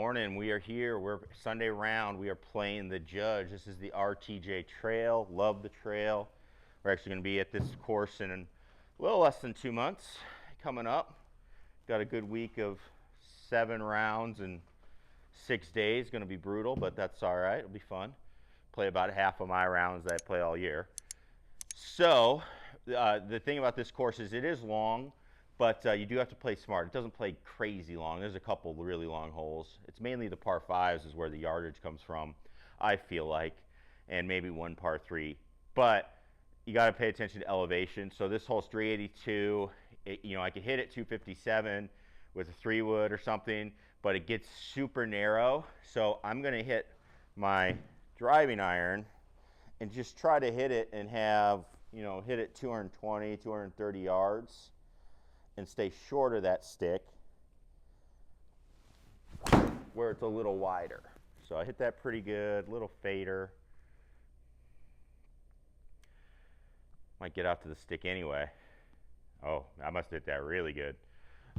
morning. We are here. We're Sunday round. We are playing the Judge. This is the RTJ Trail. Love the trail. We're actually going to be at this course in a little less than 2 months coming up. Got a good week of 7 rounds in 6 days. Going to be brutal, but that's all right. It'll be fun. Play about half of my rounds that I play all year. So the thing about this course is it is long, but you do have to play smart. It doesn't play crazy long. There's a couple really long holes. It's mainly the par 5s is where the yardage comes from, I feel like, and maybe one par 3. But you got to pay attention to elevation. So this hole's 382. I could hit it 257 with a 3-wood or something, but it gets super narrow. So I'm going to hit my driving iron and just try to hit it and have, hit it 220, 230 yards. And stay short of that stick where it's a little wider. So I hit that pretty good, little fader. Might get out to the stick anyway. Oh, I must have hit that really good.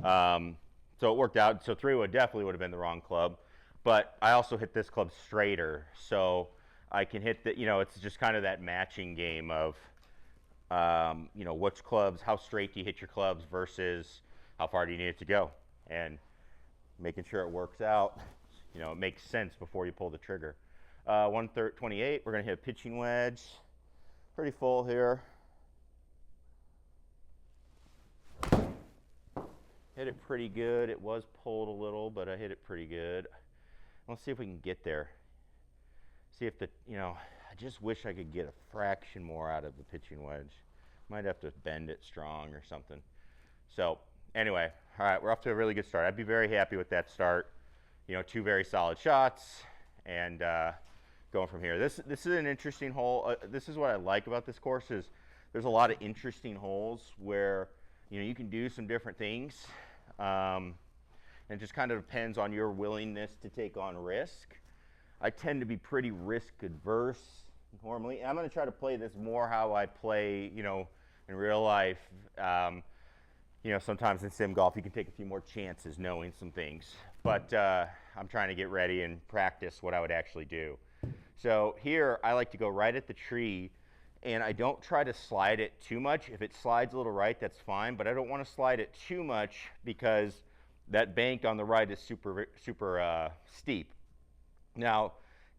So it worked out. So 3-wood definitely would have been the wrong club. But I also hit this club straighter. So I can hit the, it's just kind of that matching game of, which clubs, how straight do you hit your clubs versus how far do you need it to go, and making sure it works out. It makes sense before you pull the trigger. 128, we're going to hit a pitching wedge. Pretty full here. Hit it pretty good. It was pulled a little, but I hit it pretty good. Let's see if we can get there. See if I just wish I could get a fraction more out of the pitching wedge. Might have to bend it strong or something. So anyway, all right, we're off to a really good start. I'd be very happy with that start. 2 very solid shots, and going from here. This is an interesting hole. This is what I like about this course is there's a lot of interesting holes where you can do some different things. And it just kind of depends on your willingness to take on risk. I tend to be pretty risk adverse normally. I'm going to try to play this more how I play, in real life. Sometimes in sim golf you can take a few more chances knowing some things. But I'm trying to get ready and practice what I would actually do. So here I like to go right at the tree, and I don't try to slide it too much. If it slides a little right, that's fine, but I don't want to slide it too much because that bank on the right is super steep. Now,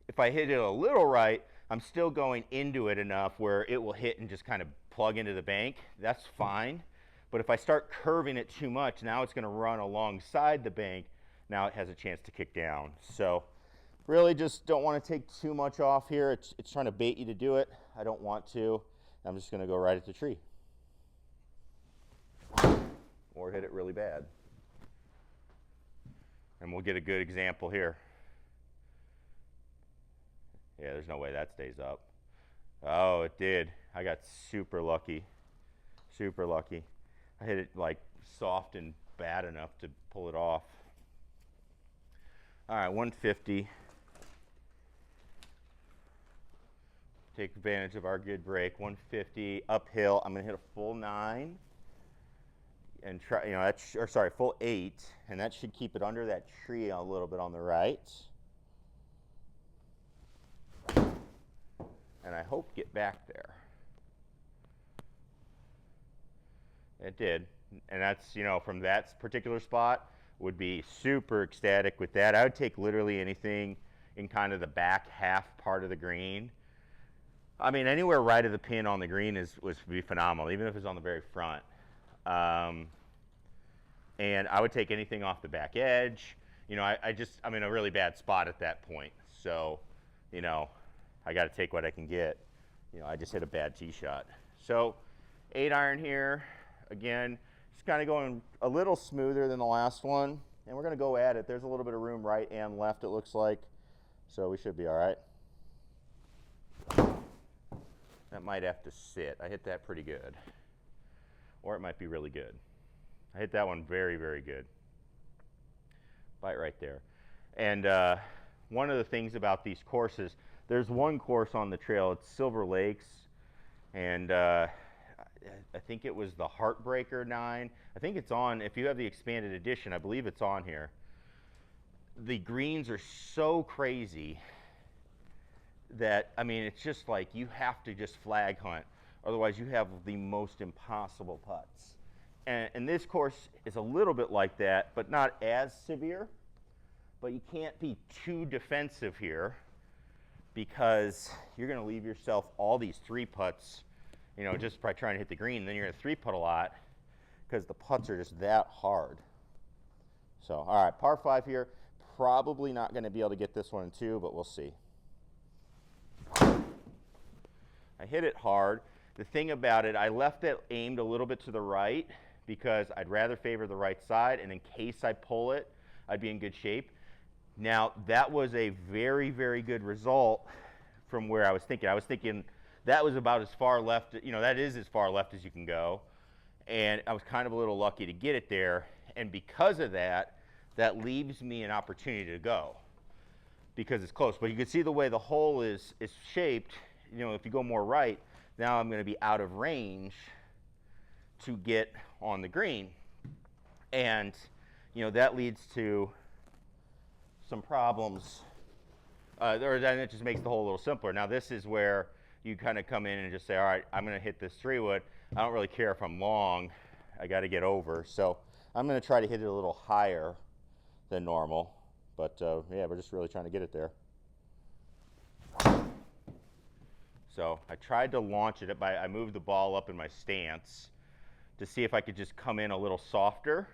if I hit it a little right, I'm still going into it enough where it will hit and just kind of plug into the bank. That's fine. But if I start curving it too much, now it's going to run alongside the bank. Now it has a chance to kick down. So really just don't want to take too much off here. It's trying to bait you to do it. I don't want to. I'm just going to go right at the tree. Or hit it really bad. And we'll get a good example here. Yeah, there's no way that stays up. Oh, it did. I got super lucky. Super lucky. I hit it like soft and bad enough to pull it off. All right, 150. Take advantage of our good break. 150 uphill. I'm going to hit a full 9 and try, full 8, and that should keep it under that tree a little bit on the right. And I hope get back there. It did. And that's, from that particular spot, would be super ecstatic with that. I would take literally anything in kind of the back half part of the green. I mean, anywhere right of the pin on the green would be phenomenal, even if it's on the very front. And I would take anything off the back edge. I'm in a really bad spot at that point. So, I got to take what I can get. I just hit a bad tee shot. So 8-iron here. Again, just kind of going a little smoother than the last one. And we're going to go at it. There's a little bit of room right and left, it looks like. So we should be all right. That might have to sit. I hit that pretty good. Or it might be really good. I hit that one very, very good. Bite right there. And one of the things about these courses, there's one course on the trail, it's Silver Lakes, and I think it was the Heartbreaker 9. I think it's on, if you have the expanded edition, I believe it's on here. the greens are so crazy that, I mean, it's just like you have to just flag hunt. Otherwise, you have the most impossible putts. And this course is a little bit like that, but not as severe. But you can't be too defensive here because you're going to leave yourself all these 3-putts, you know, just by trying to hit the green. Then you're going to 3-putt a lot because the putts are just that hard. So, all right, par 5 here. Probably not going to be able to get this one in 2, but we'll see. I hit it hard. The thing about it, I left it aimed a little bit to the right because I'd rather favor the right side, and in case I pull it, I'd be in good shape. Now, that was a very, very good result from where I was thinking. I was thinking that was about as far left, you know, that is as far left as you can go. And I was kind of a little lucky to get it there. And because of that, that leaves me an opportunity to go because it's close. But you can see the way the hole is shaped. You know, if you go more right, now I'm going to be out of range to get on the green. And, you know, that leads to some problems. Then it just makes the hole a little simpler. Now, this is where you kind of come in and just say, all right, I'm going to hit this 3-wood. I don't really care if I'm long. I got to get over. So I'm going to try to hit it a little higher than normal. But, yeah, we're just really trying to get it there. So I tried to launch it by, I moved the ball up in my stance to see if I could just come in a little softer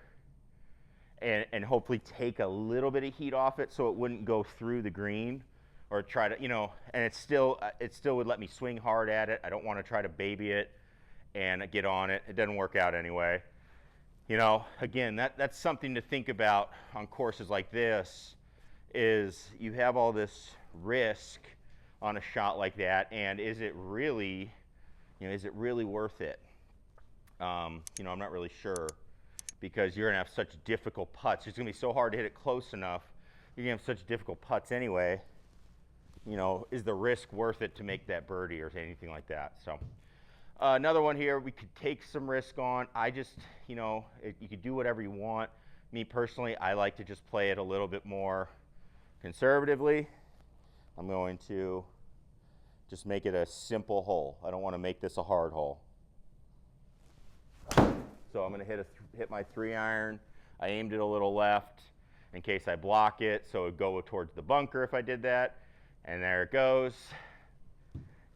and hopefully take a little bit of heat off it so it wouldn't go through the green or try to, you know, and it still would let me swing hard at it. I don't want to try to baby it and get on it. It doesn't work out anyway. You know, again, that's something to think about on courses like this is you have all this risk on a shot like that, and is it really, you know, is it really worth it? You know, I'm not really sure because you're gonna have such difficult putts. It's gonna be so hard to hit it close enough. You're gonna have such difficult putts anyway. You know, is the risk worth it to make that birdie or anything like that? So another one here, we could take some risk on. I just, you know, you could do whatever you want. Me personally, I like to just play it a little bit more conservatively. I'm going to just make it a simple hole. I don't want to make this a hard hole. So I'm going to hit my 3-iron. I aimed it a little left in case I block it, so it would go towards the bunker if I did that. And there it goes.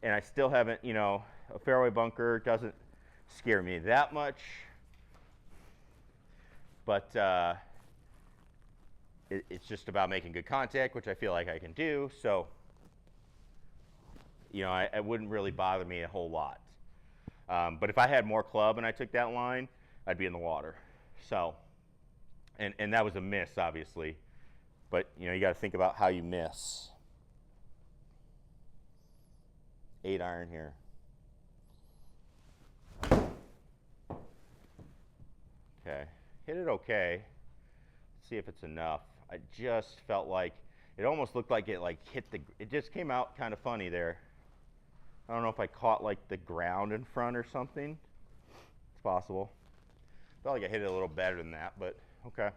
And I still haven't, you know, a fairway bunker doesn't scare me that much. But it's just about making good contact, which I feel like I can do. So, you know, it wouldn't really bother me a whole lot. But if I had more club and I took that line, I'd be in the water. So, and that was a miss, obviously. But, you know, you got to think about how you miss. 8-iron here. Okay, hit it okay. Let's see if it's enough. I just felt like it almost looked like it hit the, it just came out kind of funny there. I don't know if I caught like the ground in front or something. It's possible. Felt like I hit it a little better than that, but okay.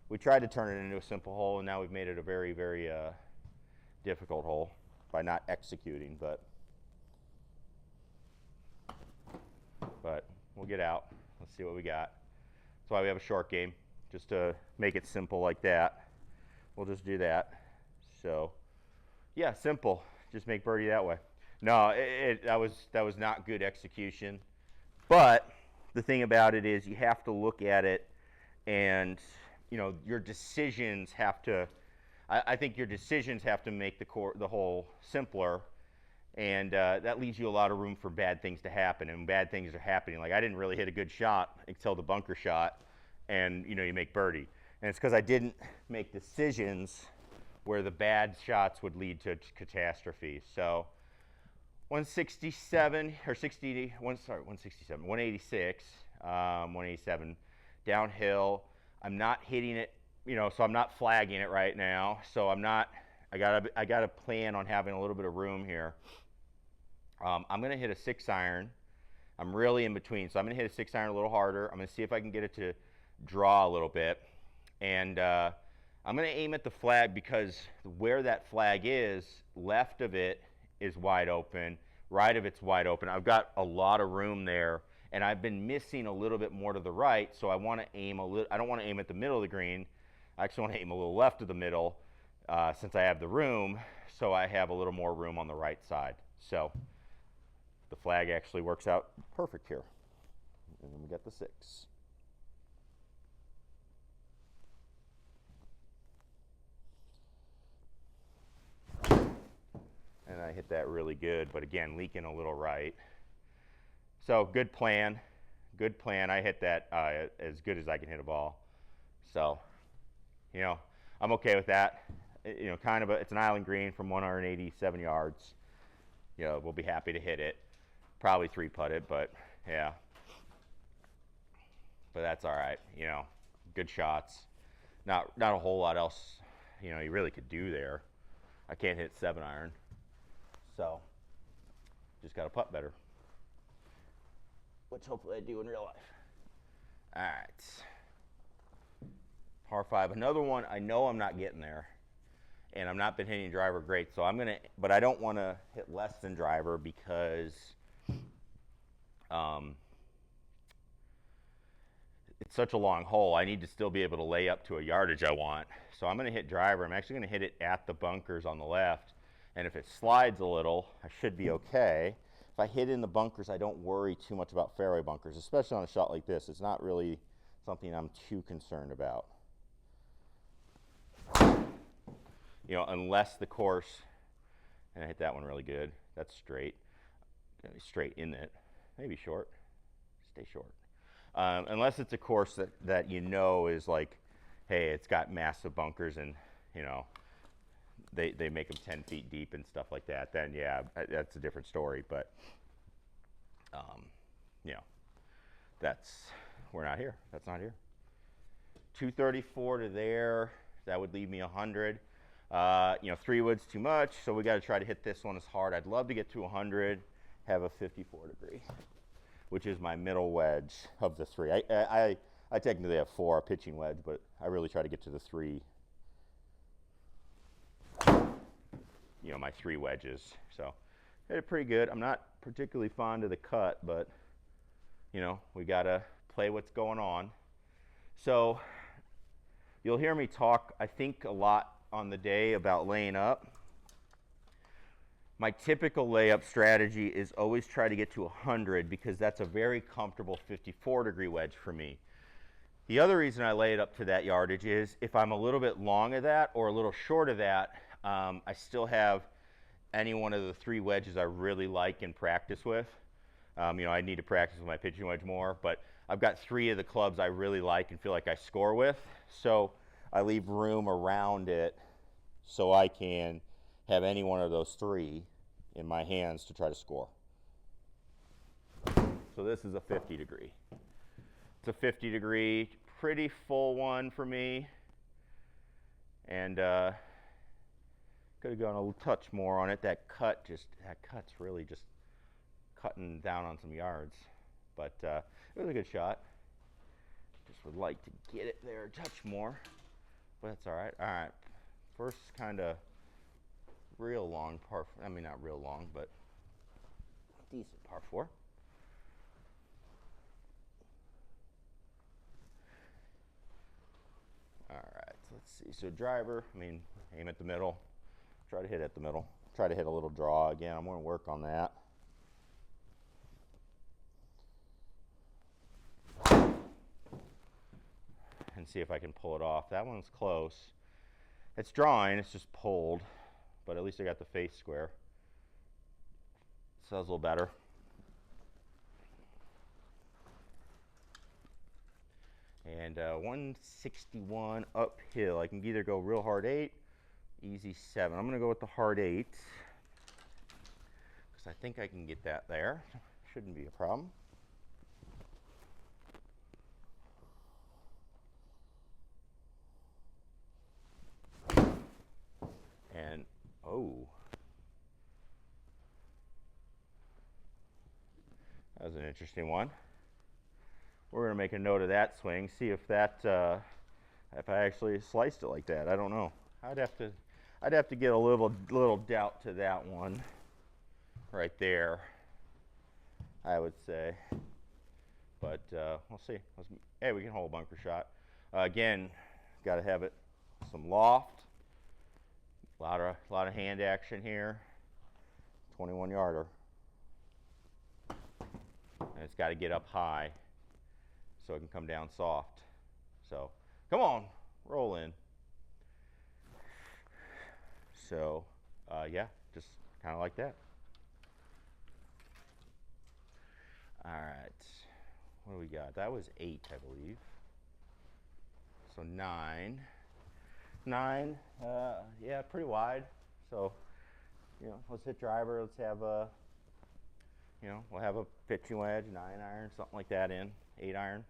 We tried to turn it into a simple hole, and now we've made it a very, very difficult hole by not executing, but we'll get out. Let's see what we got. That's why we have a short game, just to make it simple like that. We'll just do that. So, yeah, simple. Just make birdie that way. No, that was not good execution. But the thing about it is you have to look at it, and you know your decisions have to. I think your decisions have to make the hole simpler, and that leaves you a lot of room for bad things to happen. And bad things are happening. Like I didn't really hit a good shot until the bunker shot, and you know you make birdie. And it's because I didn't make decisions where the bad shots would lead to catastrophe. So 167 or 167, 186, 187 downhill. I'm not hitting it, you know, so I'm not flagging it right now. So I'm not. I gotta plan on having a little bit of room here. I'm gonna hit a 6-iron. I'm really in between, so I'm gonna hit a 6-iron a little harder. I'm gonna see if I can get it to draw a little bit, and I'm going to aim at the flag because where that flag is, left of it is wide open, right of it's wide open. I've got a lot of room there, and I've been missing a little bit more to the right, so I want to aim a little. I don't want to aim at the middle of the green. I actually want to aim a little left of the middle, since I have the room, so I have a little more room on the right side. So the flag actually works out perfect here. And then we got the 6. And I hit that really good, but again, leaking a little right. So good plan, good plan. I hit that as good as I can hit a ball. So, you know, I'm okay with that. You know, kind of it's an island green from 187 yards. You know, we'll be happy to hit it. Probably 3-putt it, but yeah. But that's all right. You know, good shots. Not a whole lot else, you know, you really could do there. I can't hit 7-iron. So, just got to putt better, which hopefully I do in real life. All right. Par 5. Another one, I know I'm not getting there, and I've not been hitting driver great, so I'm going to, but I don't want to hit less than driver because it's such a long hole. I need to still be able to lay up to a yardage I want. So I'm going to hit driver. I'm actually going to hit it at the bunkers on the left. And if it slides a little, I should be okay. If I hit in the bunkers, I don't worry too much about fairway bunkers, especially on a shot like this. It's not really something I'm too concerned about. You know, unless the course, and I hit that one really good. That's straight. Gonna be straight in it. Maybe short. Stay short. Unless it's a course that you know is like, hey, it's got massive bunkers and, you know, they make them 10 feet deep and stuff like that, then yeah, that's a different story. But, you know, we're not here. That's not here. 234 to there. That would leave me 100. You know, 3 wood's too much, so we got to try to hit this one as hard. I'd love to get to 100, have a 54 degree, which is my middle wedge of the 3. I technically have 4, a pitching wedge, but I really try to get to the 3. You know, my 3 wedges. So hit it pretty good. I'm not particularly fond of the cut, but you know, we gotta play what's going on. So you'll hear me talk, I think, a lot on the day about laying up. My typical layup strategy is always try to get to 100 because that's a very comfortable 54 degree wedge for me. The other reason I lay it up to that yardage is if I'm a little bit long of that or a little short of that, I still have any one of the 3 wedges I really like and practice with. You know, I need to practice with my pitching wedge more, but I've got 3 of the clubs I really like and feel like I score with. So I leave room around it so I can have any one of those 3 in my hands to try to score. So this is a 50 degree. It's a 50 degree, pretty full one for me. And could have gone a little touch more on it. That cut's really just cutting down on some yards. But it was a good shot. Just would like to get it there a touch more. But that's all right. All right. First kind of real long par, I mean not real long, but decent par 4. All right, so let's see. So driver, I mean, aim at the middle. Try to hit at the middle. Try to hit a little draw again. I'm going to work on that. And see if I can pull it off. That one's close. It's drawing, it's just pulled, but at least I got the face square. So that was a little better. And 161 uphill. I can either go real hard 8, easy 7. I'm going to go with the hard 8 because I think I can get that there. Shouldn't be a problem. And, oh. That was an interesting one. We're going to make a note of that swing, see if that, I if I actually sliced it like that. I don't know. I'd have to get a little doubt to that one right there, I would say. But we'll see. Hey, we can hold a bunker shot. Again, got to have it some loft. A lot of hand action here. 21 yarder. And it's got to get up high so it can come down soft. So come on, roll in. So yeah, just kind of like that. All right, what do we got? That was 8, I believe. So 9. 9, yeah, pretty wide. So, you know, let's hit driver. Let's have a, you know, we'll have a pitching wedge, 9 iron, something like that in, 8 iron.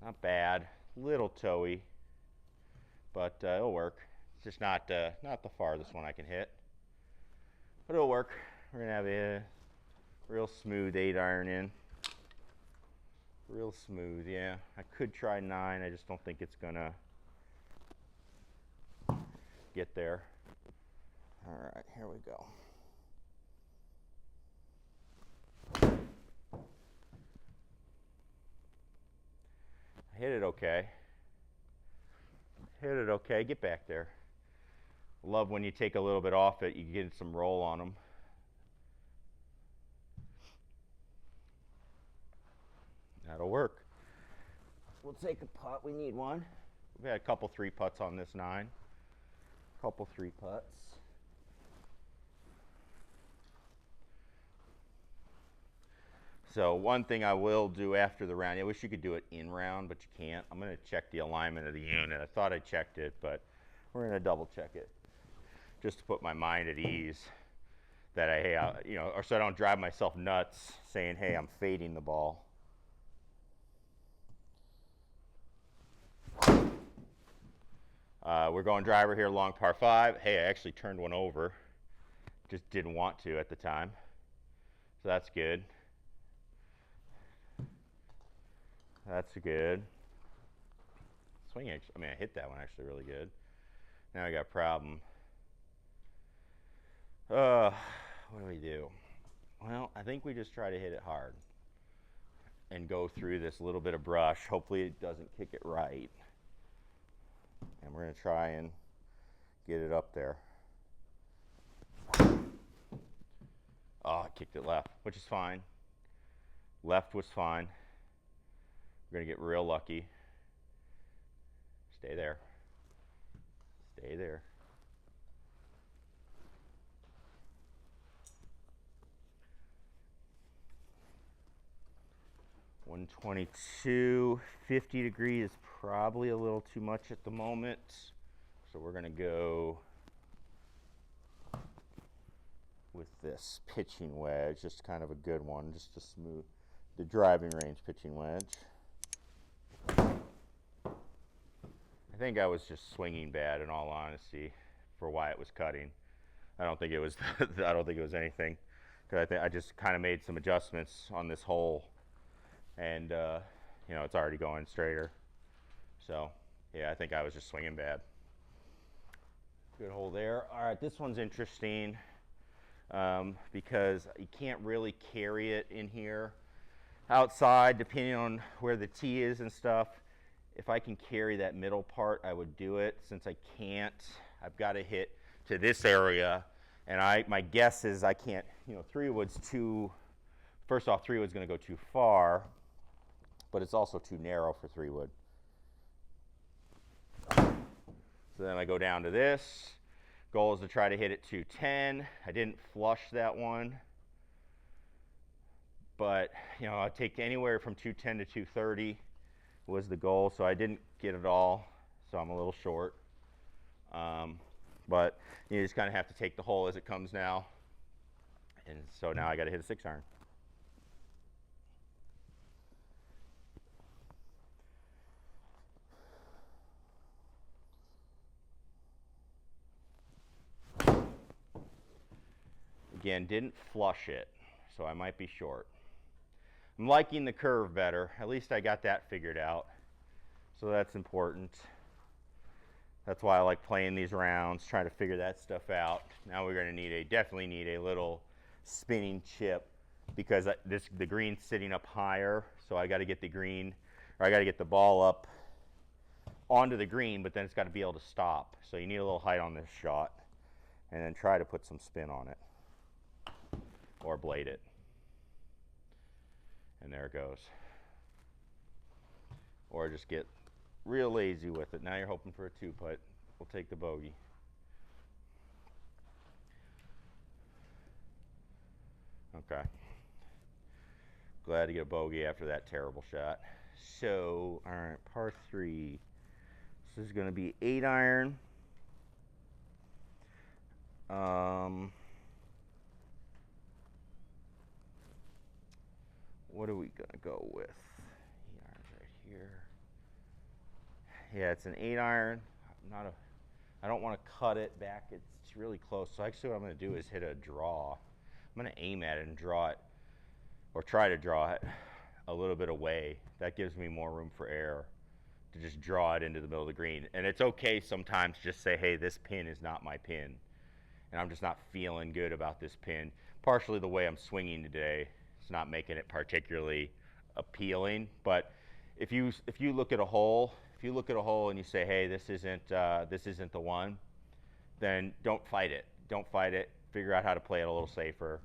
Not bad, little toey, but it'll work. It's just not the farthest one I can hit, but it'll work. We're gonna have a real smooth 8 iron in. Real smooth, yeah. I could try 9. I just don't think it's gonna get there. All right, here we go. I hit it okay. Hit it okay. Get back there. Love when you take a little bit off it, you get some roll on them. That'll work. We'll take a putt. We need one. We've had a couple 3 putts on this 9. Couple 3 putts. So one thing I will do after the round, I wish you could do it in round, but you can't. I'm going to check the alignment of the unit. I thought I checked it, but we're going to double check it just to put my mind at ease that you know, or so I don't drive myself nuts saying, hey, I'm fading the ball. We're going driver here, long par 5. Hey, I actually turned one over. Just didn't want to at the time. So that's good. That's good. Swing, I mean, I hit that one actually really good. Now I got a problem. What do we do? Well, I think we just try to hit it hard and go through this little bit of brush. Hopefully it doesn't kick it right. And we're going to try and get it up there. Oh, I kicked it left, which is fine. Left was fine. We're going to get real lucky. Stay there. Stay there. .122, 50 degrees is probably a little too much at the moment. So we're going to go with this pitching wedge, just kind of a good one, just to smooth the driving range pitching wedge. I think I was just swinging bad, in all honesty, for why it was cutting. I don't think it was. I don't think it was anything, because I just kind of made some adjustments on this hole, and you know, it's already going straighter. So yeah, I think I was just swinging bad. Good hole there. All right, this one's interesting because you can't really carry it in here. Outside, depending on where the tee is and stuff, if I can carry that middle part, I would do it. Since I can't, I've got to hit to this area, and my guess is I can't, you know, 3-wood's too, first off, 3-wood's going to go too far, but it's also too narrow for 3-wood. So then I go down to this. Goal is to try to hit it 210. I didn't flush that one, but you know, I take anywhere from 210 to 230 was the goal. So I didn't get it all, so I'm a little short. But you just kind of have to take the hole as it comes now. And so now I got to hit a 6-iron. Again, didn't flush it, so I might be short. I'm liking the curve better. At least I got that figured out. So that's important. That's why I like playing these rounds, trying to figure that stuff out. Now we're going to definitely need a little spinning chip, because the green's sitting up higher, so I got to get the green, or I got to get the ball up onto the green, but then it's got to be able to stop. So you need a little height on this shot, and then try to put some spin on it, or blade it. And there it goes. Or just get real lazy with it. Now you're hoping for a 2-putt. We'll take the bogey. Okay. Glad to get a bogey after that terrible shot. So, all right, par 3. This is going to be 8-iron. What are we going to go with? 8-iron's right here. Yeah, it's an 8-iron. I don't want to cut it back. It's really close. So actually what I'm going to do is hit a draw. I'm going to aim at it and draw it, or try to draw it a little bit away. That gives me more room for error to just draw it into the middle of the green. And it's okay sometimes to just say, hey, this pin is not my pin, and I'm just not feeling good about this pin. Partially the way I'm swinging today, it's not making it particularly appealing. But if you look at a hole, and you say, hey, this isn't the one, then don't fight it. Don't fight it. Figure out how to play it a little safer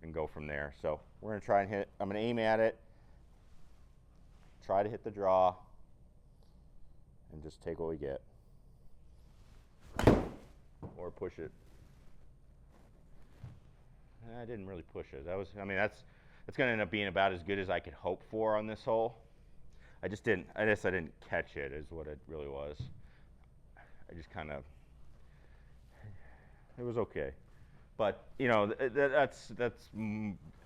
and go from there. So we're going to try and hit. I'm going to aim at it, try to hit the draw, and just take what we get. Or push it. I didn't really push it. That's going to end up being about as good as I could hope for on this hole. I didn't catch it, is what it really was. I just kind of, it was okay. But, you know, that's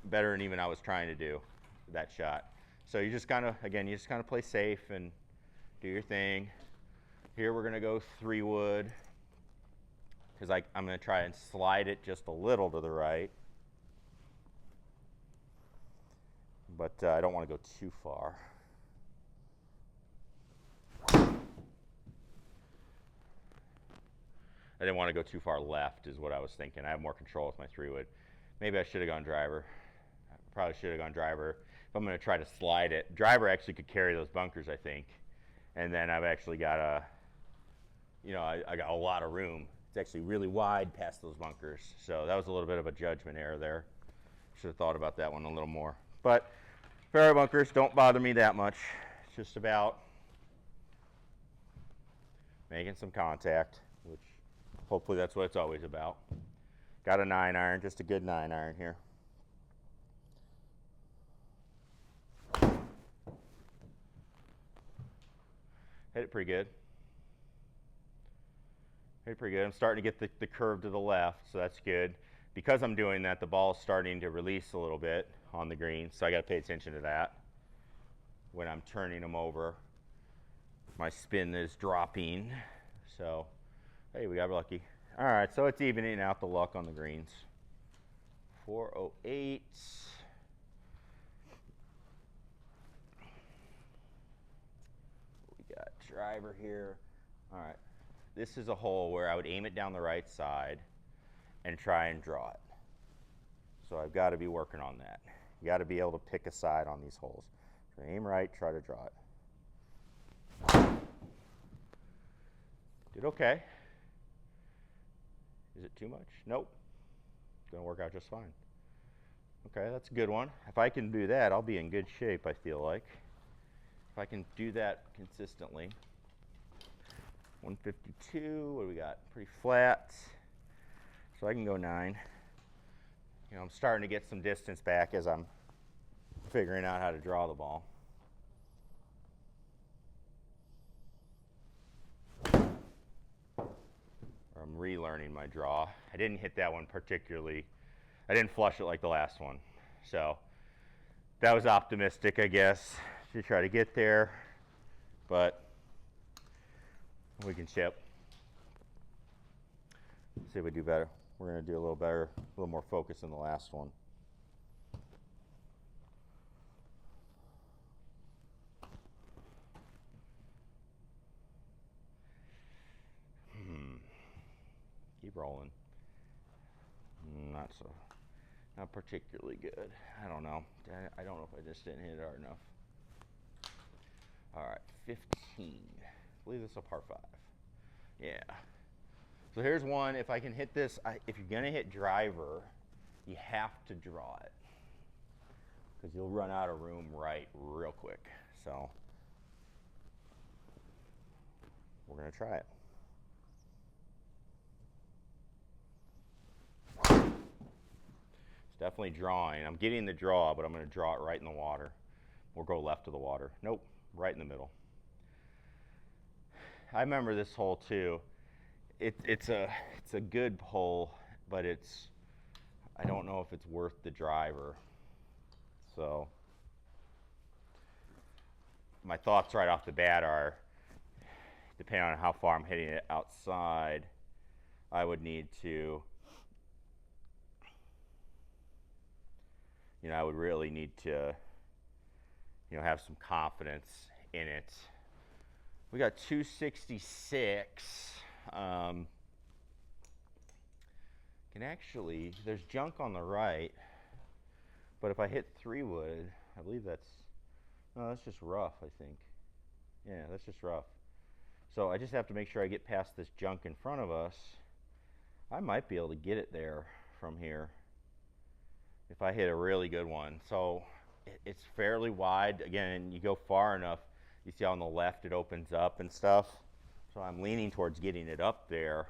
better than even I was trying to do, that shot. So you just kind of play safe and do your thing. Here we're going to go 3-wood, because I'm going to try and slide it just a little to the right. But I don't want to go too far. I didn't want to go too far left, is what I was thinking. I have more control with my 3-wood. Maybe I should have gone driver. I probably should have gone driver. If I'm going to try to slide it, driver actually could carry those bunkers, I think. And then I've actually got I got a lot of room. It's actually really wide past those bunkers. So that was a little bit of a judgment error there. Should have thought about that one a little more. But fairway bunkers don't bother me that much. It's just about making some contact, which hopefully that's what it's always about. Got a 9-iron, just a good 9-iron here. Hit it pretty good. Hit it pretty good. I'm starting to get the curve to the left, so that's good. Because I'm doing that, the ball's starting to release a little bit on the green, so I got to pay attention to that when I'm turning them over. My spin is dropping, so hey, we got lucky. All right, so it's evening out the luck on the greens. 408. We got driver here. All right, this is a hole where I would aim it down the right side and try and draw it. So I've got to be working on that. You got to be able to pick a side on these holes. So aim right, try to draw it. Did okay. Is it too much? Nope. It's going to work out just fine. Okay, that's a good one. If I can do that, I'll be in good shape, I feel like. If I can do that consistently. 152, what do we got? Pretty flat. So I can go 9. You know, I'm starting to get some distance back as I'm figuring out how to draw the ball. I'm relearning my draw. I didn't hit that one particularly. I didn't flush it like the last one. So that was optimistic, I guess, to try to get there. But we can chip. See if we do better. we're going to do a little more focus in the last one. Keep rolling. Not particularly good. I don't know. I don't know if I just didn't hit it hard enough. All right, 15. I believe this is a par 5. Yeah. So here's one. If I can hit this, if you're gonna hit driver, you have to draw it because you'll run out of room right real quick. So we're gonna try it. It's definitely drawing. I'm getting the draw, but I'm going to draw it right in the water. We'll go left of the water. Nope, right in the middle. I remember this hole too. It's a good hole, but I don't know if it's worth the driver. So my thoughts right off the bat are, depending on how far I'm hitting it outside, I would need to, I would really need to, have some confidence in it. We got 266. Can actually, there's junk on the right, but if I hit 3-wood, I believe that's just rough, I think. Yeah, that's just rough. So I just have to make sure I get past this junk in front of us. I might be able to get it there from here if I hit a really good one. So it's fairly wide. Again, you go far enough, you see on the left it opens up and stuff. So I'm leaning towards getting it up there.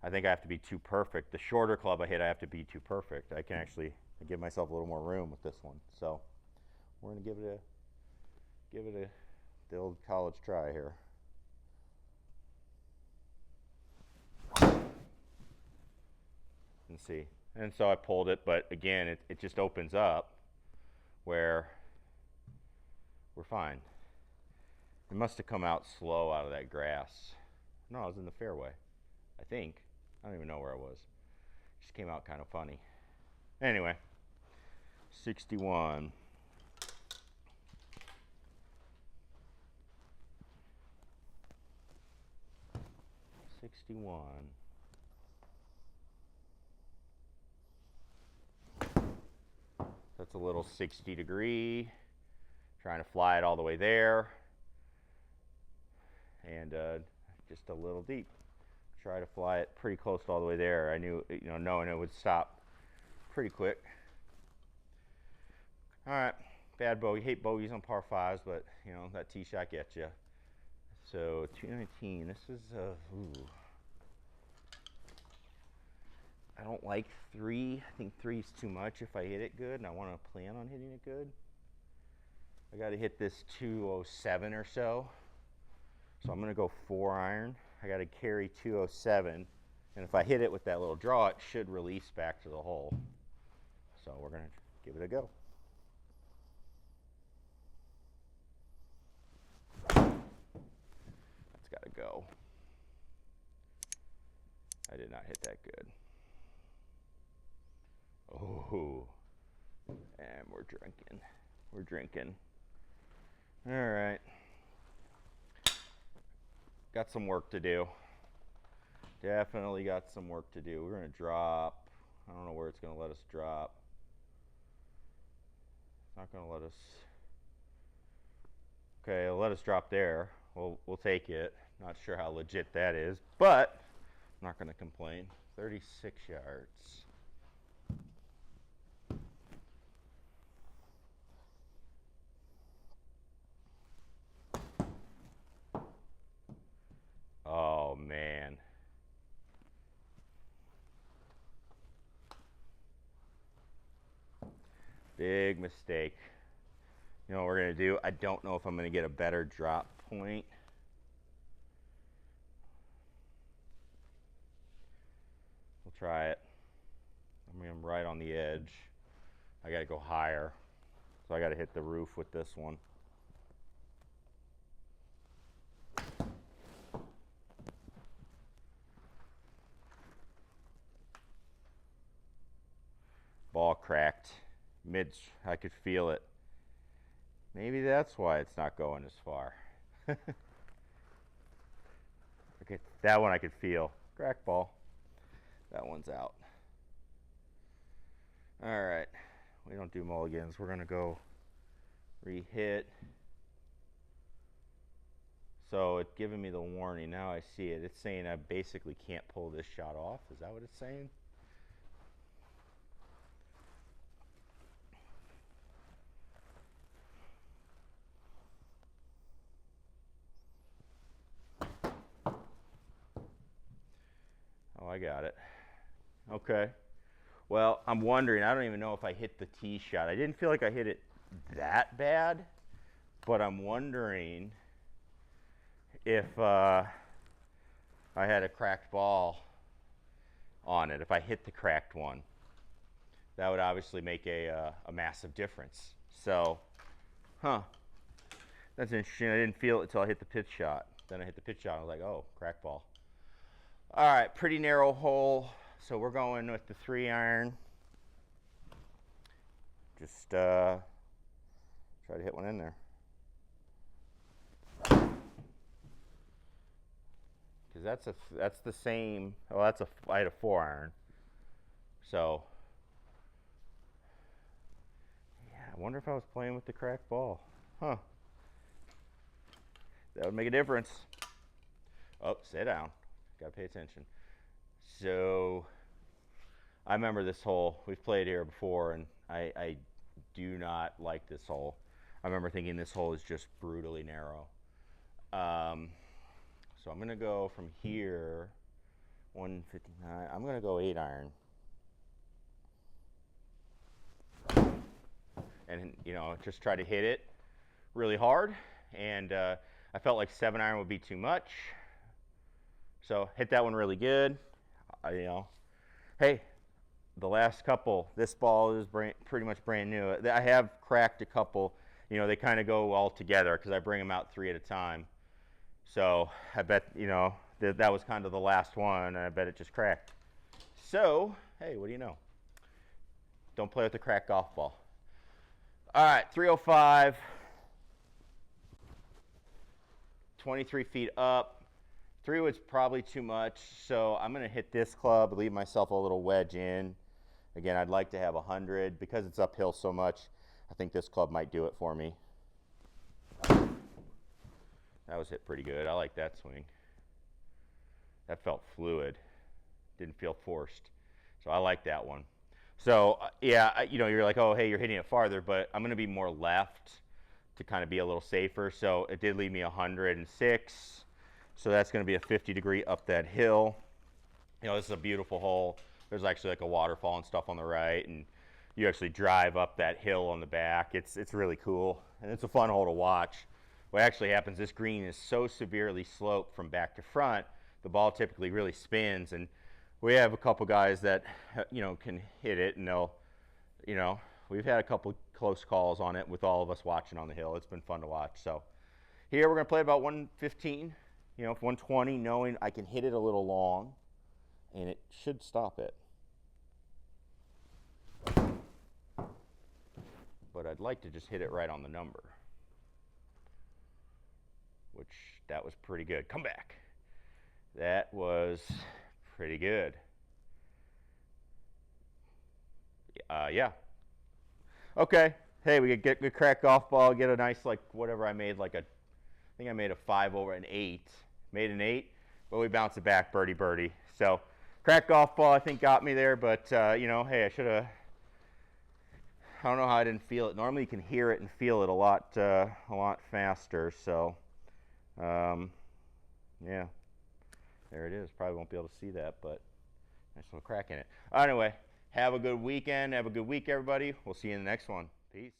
I think I have to be too perfect. The shorter club I hit, I have to be too perfect. I can actually give myself a little more room with this one. So we're gonna give it the old college try here. And see. And so I pulled it, but again, it just opens up where we're fine. It must have come out slow out of that grass. No, I was in the fairway, I think. I don't even know where I was. It just came out kind of funny. Anyway, 61. That's a little 60-degree. Trying to fly it all the way there. And just a little deep. Try to fly it pretty close to all the way there. I knew, knowing it would stop pretty quick. All right, bad bogey. Hate bogeys on par 5s, but that tee shot gets you. So 219. This is ooh. I don't like 3. I think 3 is too much if I hit it good, and I want to plan on hitting it good. I got to hit this 207 or so. So I'm going to go 4-iron. I got to carry 207, and if I hit it with that little draw, it should release back to the hole. So we're going to give it a go. That's got to go. I did not hit that good. Oh, and we're drinking. We're drinking. All right. Got some work to do. Definitely got some work to do. We're going to drop. I don't know where it's going to let us drop. It's not going to let us. Okay, it'll let us drop there. We'll take it. Not sure how legit that is, but I'm not going to complain. 36 yards. Oh, man. Big mistake. You know what we're going to do? I don't know if I'm going to get a better drop point. We'll try it. I mean, I'm right on the edge. I got to go higher. So I got to hit the roof with this one. Ball cracked. I could feel it. Maybe that's why it's not going as far. Okay, that one I could feel. Crack ball. That one's out. All right, we don't do mulligans. We're gonna go re-hit. So it's giving me the warning. Now I see it. It's saying I basically can't pull this shot off. Is that what it's saying? Oh, I got it. Okay. Well, I'm wondering, I don't even know if I hit the tee shot. I didn't feel like I hit it that bad, but I'm wondering if I had a cracked ball on it, if I hit the cracked one. That would obviously make a massive difference. So, that's interesting. I didn't feel it until I hit the pitch shot. Then I hit the pitch shot, I was like, oh, cracked ball. All right, pretty narrow hole. So we're going with the 3-iron. Just try to hit one in there. Because that's the same. Oh, I had a 4-iron. So yeah, I wonder if I was playing with the cracked ball. That would make a difference. Oh, sit down. Gotta pay attention. So I remember this hole. We've played here before, and I do not like this hole. I remember thinking this hole is just brutally narrow. So I'm gonna go from here, 159. I'm gonna go 8-iron. And just try to hit it really hard. And I felt like 7-iron would be too much. So hit that one really good. Hey, the last couple, this ball is pretty much brand new. I have cracked a couple. They kind of go all together because I bring them out 3 at a time. So I bet, that was kind of the last one, and I bet it just cracked. So, hey, what do you know? Don't play with a cracked golf ball. All right, 305, 23 feet up. 3 was probably too much, so I'm going to hit this club, leave myself a little wedge in. Again, I'd like to have 100. Because it's uphill so much, I think this club might do it for me. That was hit pretty good. I like that swing. That felt fluid. Didn't feel forced. So I like that one. So, yeah, you're like, oh, hey, you're hitting it farther, but I'm going to be more left to kind of be a little safer. So it did leave me 106. So that's going to be a 50-degree up that hill. This is a beautiful hole. There's actually like a waterfall and stuff on the right, and you actually drive up that hill on the back. It's really cool, and it's a fun hole to watch. What actually happens, this green is so severely sloped from back to front, the ball typically really spins, and we have a couple guys that can hit it, and they'll, we've had a couple close calls on it with all of us watching on the hill. It's been fun to watch. So here we're going to play about 115, 120, knowing I can hit it a little long, and it should stop it. But I'd like to just hit it right on the number, which that was pretty good. Come back. That was pretty good. Yeah. Okay. Hey, we get good crack golf ball, get a nice, like, whatever I made, I think I made a 5 over an 8. Made an 8, but we bounced it back, birdie. So, crack golf ball, I think, got me there, but, hey, I should have, I don't know how I didn't feel it. Normally you can hear it and feel it a lot faster, so, yeah. There it is. Probably won't be able to see that, but nice little crack in it. Anyway, have a good weekend. Have a good week, everybody. We'll see you in the next one. Peace.